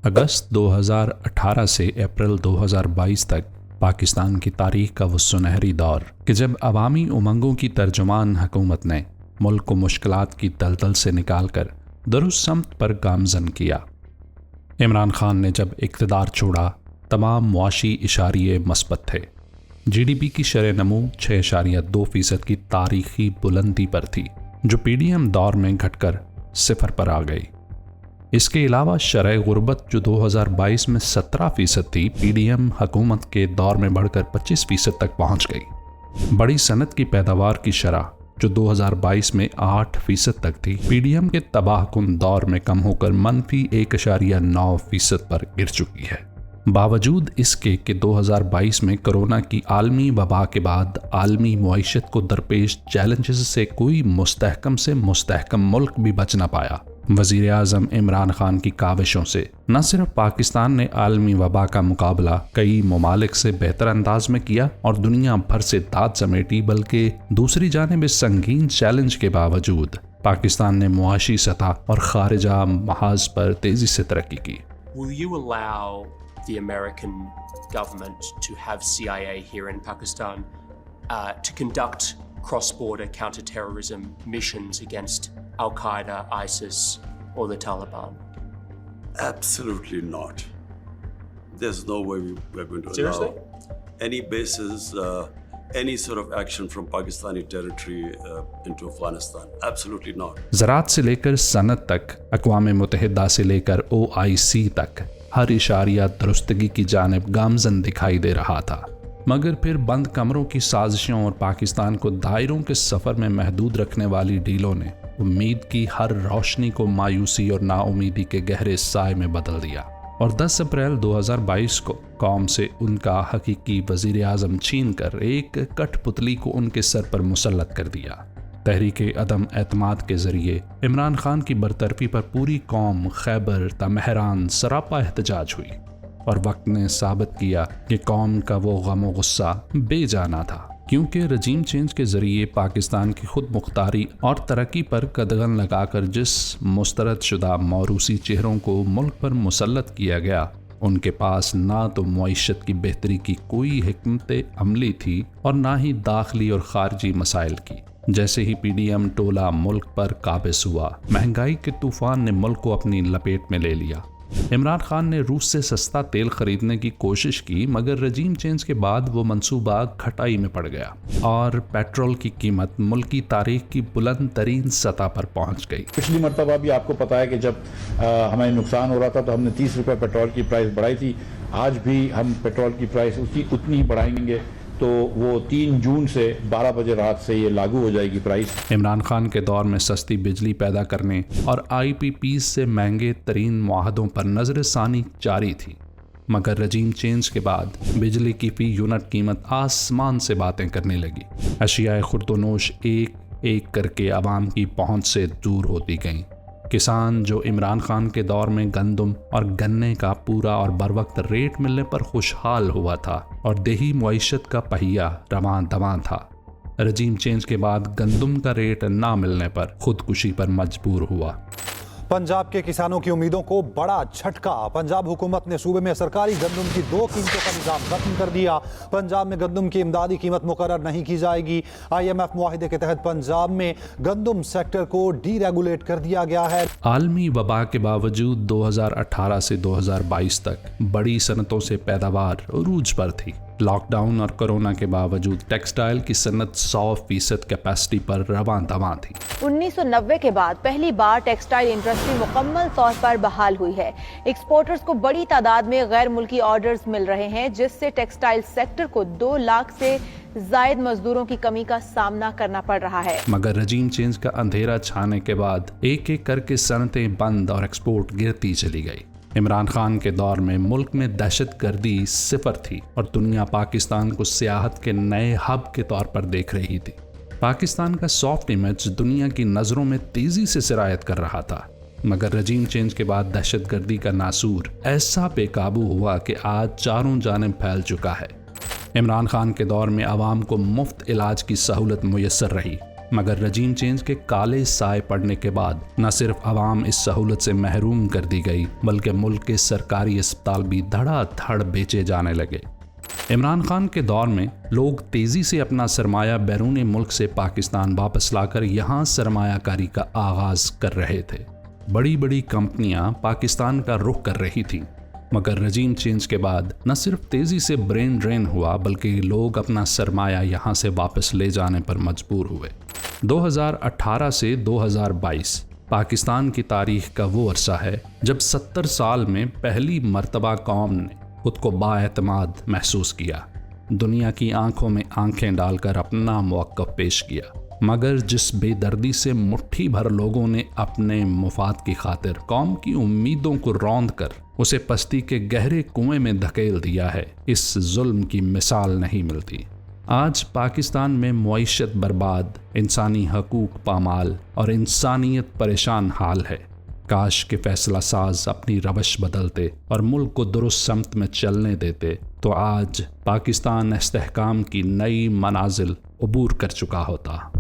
अगस्त 2018 से अप्रैल 2022 तक पाकिस्तान की तारीख का वो सुनहरी दौर कि जब अवामी उमंगों की तर्जुमान हुकूमत ने मुल्क को मुश्किलात की दलदल से निकालकर दुरुस्त समत पर गामजन किया। इमरान खान ने जब इक़्तिदार छोड़ा तमाम मुआशी इशारिये मस्बत थे। GDP की शरह नमू 6.2% की तारीखी बुलंदी पर थी, जो PDM दौर में घटकर 0 पर आ गई। इसके अलावा शरह गुर्बत जो 2022 में 17% थी, PDM हुकूमत के दौर में बढ़कर 25% तक पहुंच गई। बड़ी सनत की पैदावार की शरह जो 2022 में 8% तक थी, PDM के तबाहकुन दौर में कम होकर -1.9% पर गिर चुकी है। बावजूद इसके कि 2022 में कोरोना की आलमी वबा के बाद आलमी मुआइशत को दरपेश चैलेंजेस से कोई मुस्तहकम से मुस्तहकम मुल्क भी बच न पाया। वज़ीर आज़म इमरान खान की काविशों से न सिर्फ पाकिस्तान ने आलमी वबा का मुकाबला कई ममालिक से बेहतर अंदाज में किया और दुनिया भर से दाद समेटी, बल्कि दूसरी जानिब इस संगीन चैलेंज के बावजूद पाकिस्तान ने मुआशी सतह और खारिजा महाज पर तेजी से तरक्की की। Will you allow the American government to have CIA here in Pakistan to conduct cross-border counter-terrorism missions against Al-Qaeda, ISIS, or the Taliban? Absolutely not. There's no way we're going to Seriously? allow any bases, any sort of action from Pakistani territory into Afghanistan. Absolutely not. ज़राअत से लेकर सनत तक, अक़वाम मुत्तहिदा से लेकर OIC तक हर इशारिया दुरुस्तगी की जानिब गामजन दिखाई दे रहा था, मगर फिर बंद कमरों की साजिशों और पाकिस्तान को दायरों के सफ़र में महदूद रखने वाली डीलों ने उम्मीद की हर रोशनी को मायूसी और नाउमीदी के गहरे साए में बदल दिया और 10 अप्रैल 2022 को कौम से उनका हकीकी वज़ीर आज़म छीन कर एक कठपुतली को उनके सर पर मुसल्लत कर दिया। तहरीक अदम एतमाद के ज़रिए इमरान खान की बरतरफी पर पूरी कौम खैबर तमहरान सरापा एहतजाज हुई और वक्त ने साबित किया कि कौम का वो गम व गुस्सा बेजाना था, क्योंकि रजीम चेंज के ज़रिए पाकिस्तान की खुद मुख्तारी और तरक्की पर कदगन लगाकर जिस मुस्तरद शुदा मौरूसी चेहरों को मुल्क पर मुसल्लत किया गया, उनके पास ना तो मुआइशत की बेहतरी की कोई हिकमत अमली थी और ना ही दाखिली और खारजी मसाइल की। जैसे ही PDM टोला मुल्क पर काबिज हुआ, महंगाई के तूफान ने मुल्क को अपनी लपेट में ले लिया। इमरान खान ने रूस से सस्ता तेल खरीदने की कोशिश की, मगर रजीम चेंज के बाद वो मंसूबा घटाई में पड़ गया और पेट्रोल की कीमत मुल्क की तारीख की बुलंद तरीन सतह पर पहुंच गई। पिछली मरतबा भी आपको पता है कि जब हमें नुकसान हो रहा था तो हमने 30 रुपये पेट्रोल की प्राइस बढ़ाई थी। आज भी हम पेट्रोल की प्राइस उतनी ही बढ़ाएंगे, तो वो 3 जून से 12 बजे रात से ये लागू हो जाएगी प्राइस। इमरान खान के दौर में सस्ती बिजली पैदा करने और IPPs से महंगे तरीन मुआहदों पर नजर सानी जारी थी, मगर रजीम चेंज के बाद बिजली की फी यूनिट कीमत आसमान से बातें करने लगी। अशियाए खुर्दोनोश एक एक करके आवाम की पहुंच से दूर होती गईं। किसान जो इमरान खान के दौर में गंदम और गन्ने का पूरा और बरवक्त रेट मिलने पर खुशहाल हुआ था और देही मुआइशत का पहिया रवां दवां था, रजीम चेंज के बाद गंदम का रेट ना मिलने पर खुदकुशी पर मजबूर हुआ। पंजाब के किसानों की उम्मीदों को बड़ा झटका। पंजाब हुकूमत ने सूबे में सरकारी गंदम की 2 कीमतों का निजाम खत्म कर दिया। पंजाब में गंदम की इमदादी कीमत मुकर्रर नहीं की जाएगी। IMF मुआहिदे के तहत पंजाब में गंदम सेक्टर को डीरेगुलेट कर दिया गया है। आलमी वबा के बावजूद 2018 से 2022 तक बड़ी सनतों से पैदावार उरूज पर थी। लॉकडाउन और कोरोना के बावजूद टेक्सटाइल की सनत 100% कैपेसिटी पर रवां दवां थी। 1990 के बाद पहली बार टेक्सटाइल इंडस्ट्री मुकम्मल तौर पर बहाल हुई है। एक्सपोर्टर्स को बड़ी तादाद में गैर मुल्की ऑर्डर्स मिल रहे हैं, जिससे टेक्सटाइल सेक्टर को 2 लाख से जायद मजदूरों की कमी का सामना करना पड़ रहा है। मगर रजीम चेंज का अंधेरा छाने के बाद एक एक करके सनतें बंद और एक्सपोर्ट गिरती चली गई। इमरान खान के दौर में मुल्क में दहशतगर्दी 0 थी और दुनिया पाकिस्तान को सियाहत के नए हब के तौर पर देख रही थी। पाकिस्तान का सॉफ्ट इमेज दुनिया की नज़रों में तेजी से सिरायत कर रहा था, मगर रजीम चेंज के बाद दहशतगर्दी का नासूर ऐसा बेकाबू हुआ कि आज चारों जानिब फैल चुका है। इमरान खान के दौर में आवाम को मुफ्त इलाज की सहूलत मुयस्सर रही, मगर रजीम चेंज के काले साए पड़ने के बाद न सिर्फ आवाम इस सहूलत से महरूम कर दी गई बल्कि मुल्क के सरकारी अस्पताल भी धड़ाधड़ बेचे जाने लगे। इमरान खान के दौर में लोग तेज़ी से अपना सरमाया बैरून मुल्क से पाकिस्तान वापस लाकर यहाँ सरमायाकारी का आगाज़ कर रहे थे। बड़ी बड़ी कंपनियां पाकिस्तान का रुख कर रही थीं, मगर रजीम चेंज के बाद न सिर्फ तेज़ी से ब्रेन ड्रेन हुआ बल्कि लोग अपना सरमाया यहाँ से वापस ले जाने पर मजबूर हुए। 2018 से 2022 पाकिस्तान की तारीख का वो अरसा है जब 70 साल में पहली मर्तबा कौम ने खुद को बाएतमाद महसूस किया, दुनिया की आंखों में आंखें डालकर अपना मौक़िफ़ पेश किया। मगर जिस बेदर्दी से मुट्ठी भर लोगों ने अपने मुफाद की खातिर कौम की उम्मीदों को रौंद कर उसे पस्ती के गहरे कुएं में धकेल दिया है, इस जुल्म की मिसाल नहीं मिलती। आज पाकिस्तान में मुईशत बर्बाद, इंसानी हकूक पामाल और इंसानियत परेशान हाल है। काश के फैसला साज अपनी रवश बदलते और मुल्क को दुरुस्त समत में चलने देते तो आज पाकिस्तान इस्तेहकाम की नई मनाजिल अबूर कर चुका होता।